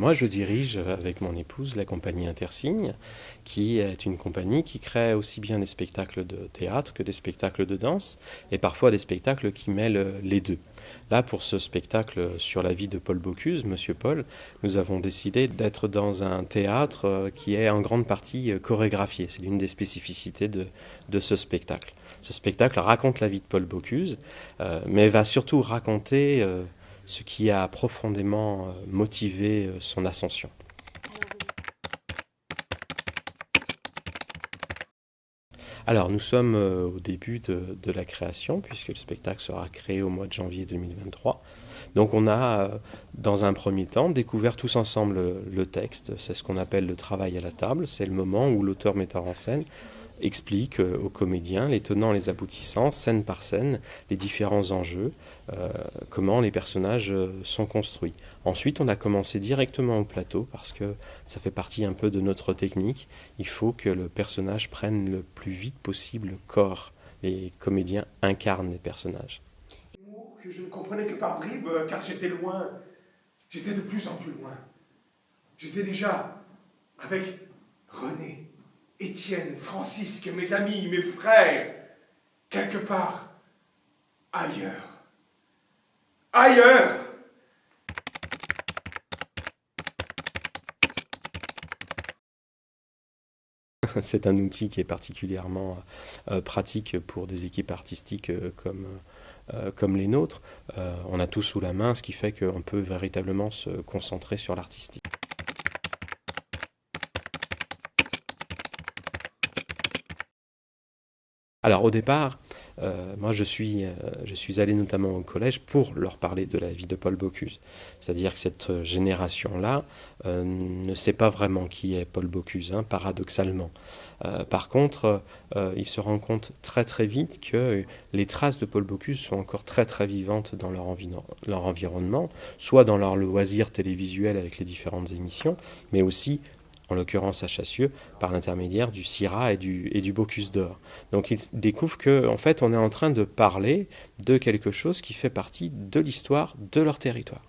Moi, je dirige avec mon épouse la compagnie Intersigne, qui est une compagnie qui crée aussi bien des spectacles de théâtre que des spectacles de danse, et parfois des spectacles qui mêlent les deux. Là, pour ce spectacle sur la vie de Paul Bocuse, Monsieur Paul, nous avons décidé d'être dans un théâtre qui est en grande partie chorégraphié. C'est l'une des spécificités de ce spectacle. Ce spectacle raconte la vie de Paul Bocuse, mais va surtout raconter ce qui a profondément motivé son ascension. Alors, nous sommes au début de la création, puisque le spectacle sera créé au mois de janvier 2023. Donc, on a, dans un premier temps, découvert tous ensemble le texte. C'est ce qu'on appelle le travail à la table. C'est le moment où l'auteur-metteur en scène explique aux comédiens les tenants, les aboutissants, scène par scène, les différents enjeux, comment les personnages sont construits. Ensuite, on a commencé directement au plateau parce que ça fait partie un peu de notre technique. Il faut que le personnage prenne le plus vite possible le corps. Les comédiens incarnent les personnages. Que je ne comprenais que par bribes, car j'étais loin. J'étais de plus en plus loin. J'étais déjà avec René, Étienne, Francisque, mes amis, mes frères, quelque part ailleurs. Ailleurs! C'est un outil qui est particulièrement pratique pour des équipes artistiques comme les nôtres. On a tout sous la main, ce qui fait qu'on peut véritablement se concentrer sur l'artistique. Alors au départ, moi je suis allé notamment au collège pour leur parler de la vie de Paul Bocuse. C'est-à-dire que cette génération-là ne sait pas vraiment qui est Paul Bocuse, paradoxalement. Par contre, ils se rendent compte très très vite que les traces de Paul Bocuse sont encore très très vivantes dans leur environnement, soit dans leur loisir télévisuel avec les différentes émissions, mais aussi en l'occurrence à Chassieux, par l'intermédiaire du Syrah et du Bocuse d'Or. Donc ils découvrent qu'en fait on est en train de parler de quelque chose qui fait partie de l'histoire de leur territoire.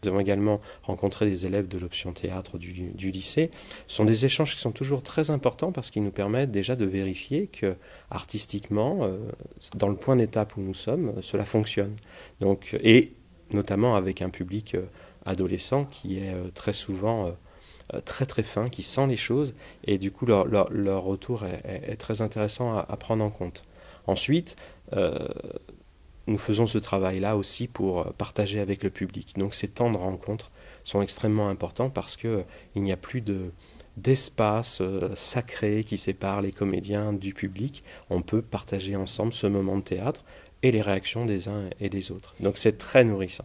Nous avons également rencontré des élèves de l'option théâtre du lycée. Ce sont des échanges qui sont toujours très importants parce qu'ils nous permettent déjà de vérifier que artistiquement, dans le point d'étape où nous sommes, cela fonctionne. Donc, et notamment avec un public adolescent qui est très souvent très très fin, qui sent les choses, et du coup leur retour est très intéressant à prendre en compte. Ensuite, nous faisons ce travail-là aussi pour partager avec le public. Donc ces temps de rencontre sont extrêmement importants parce qu'il n'y a plus d'espace sacré qui sépare les comédiens du public. On peut partager ensemble ce moment de théâtre et les réactions des uns et des autres. Donc c'est très nourrissant.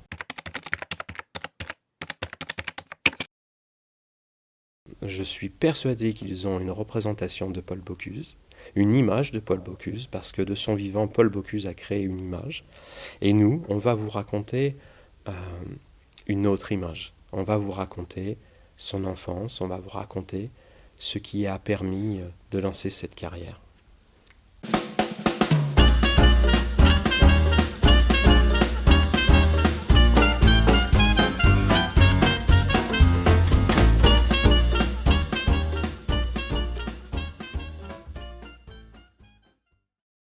Je suis persuadé qu'ils ont une représentation de Paul Bocuse, une image de Paul Bocuse, parce que de son vivant, Paul Bocuse a créé une image. Et nous, on va vous raconter une autre image. On va vous raconter son enfance, on va vous raconter ce qui a permis de lancer cette carrière.